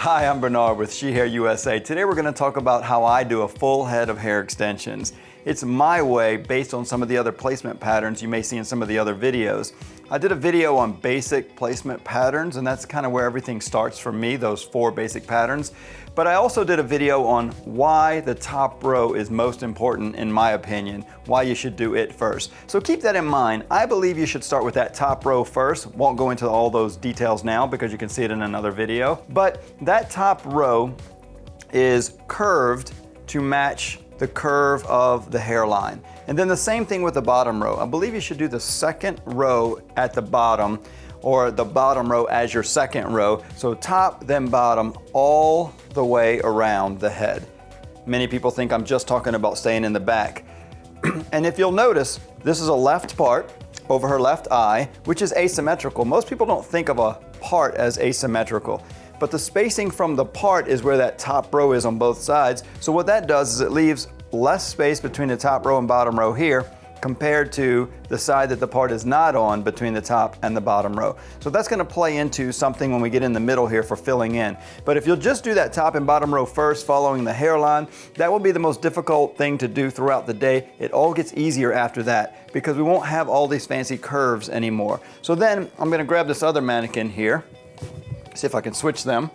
Hi, I'm Bernard with She Hair USA. Today we're going to talk about how I do a full head of hair extensions. It's my way based on some of the other placement patterns you may see in some of the other videos. I did a video on basic placement patterns, and that's kind of where everything starts for me, those 4 basic patterns. But I also did a video on why the top row is most important in my opinion, why you should do it first. So keep that in mind. I believe you should start with that top row first. Won't go into all those details now because you can see it in another video. But that top row is curved to match the curve of the hairline. And then the same thing with the bottom row. I believe you should do the second row at the bottom, or the bottom row as your second row. So top, then bottom, all the way around the head. Many people think I'm just talking about staying in the back. And if you'll notice, this is a left part over her left eye, which is asymmetrical. Most people don't think of a part as asymmetrical, but the spacing from the part is where that top row is on both sides. So what that does is it leaves less space between the top row and bottom row here compared to the side that the part is not on between the top and the bottom row. So that's going to play into something when we get in the middle here for filling in. But if you'll just do that top and bottom row first following the hairline, that will be the most difficult thing to do throughout the day. It all gets easier after that because we won't have all these fancy curves anymore. So then I'm going to grab this other mannequin here, see if I can switch them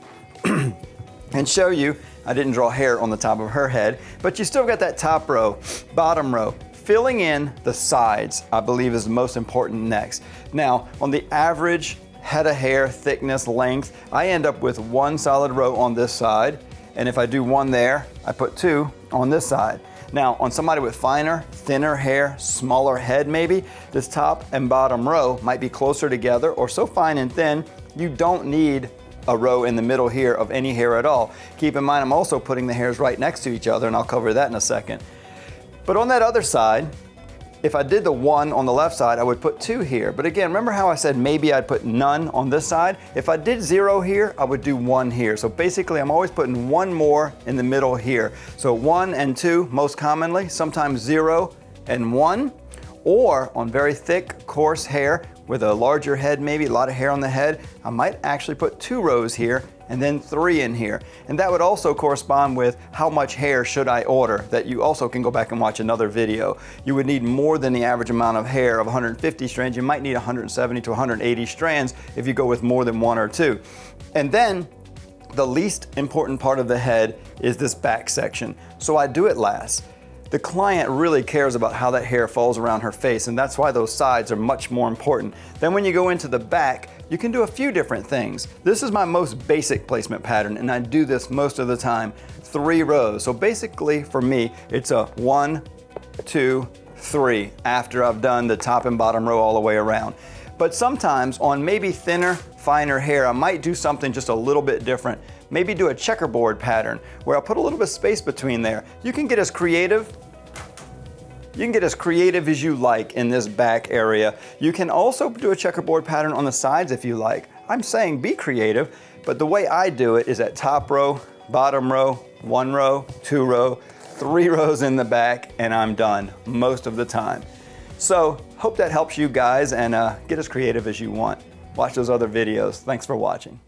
and show you. I didn't draw hair on the top of her head, but you still got that top row, bottom row. Filling in the sides, I believe, is the most important next. Now, on the average head of hair thickness, length, I end up with 1 solid row on this side, and if I do 1 there, I put 2 on this side. Now, on somebody with finer, thinner hair, smaller head maybe, this top and bottom row might be closer together or so fine and thin, you don't need a row in the middle here of any hair at all. Keep in mind, I'm also putting the hairs right next to each other, and I'll cover that in a second. But on that other side, if I did the 1 on the left side, I would put 2 here. But again, remember how I said maybe I'd put none on this side? If I did 0 here, I would do 1 here. So basically, I'm always putting 1 more in the middle here. So 1 and 2, most commonly, sometimes 0 and 1. Or on very thick, coarse hair with a larger head, maybe a lot of hair on the head, I might actually put 2 rows here and then 3 in here. And that would also correspond with how much hair should I order, that you also can go back and watch another video. You would need more than the average amount of hair of 150 strands. You might need 170 to 180 strands if you go with more than 1 or 2. And then the least important part of the head is this back section. So I do it last. The client really cares about how that hair falls around her face, and that's why those sides are much more important. Then when you go into the back, you can do a few different things. This is my most basic placement pattern, and I do this most of the time, 3 rows. So basically for me, it's a 1, 2, 3 after I've done the top and bottom row all the way around. But sometimes on maybe thinner, finer hair, I might do something just a little bit different. Maybe do a checkerboard pattern where I'll put a little bit of space between there. You can get as creative as you like in this back area. You can also do a checkerboard pattern on the sides if you like. I'm saying be creative, but the way I do it is at top row, bottom row, 1 row, 2 row, 3 rows in the back, and I'm done most of the time. So hope that helps you guys, and get as creative as you want. Watch those other videos. Thanks for watching.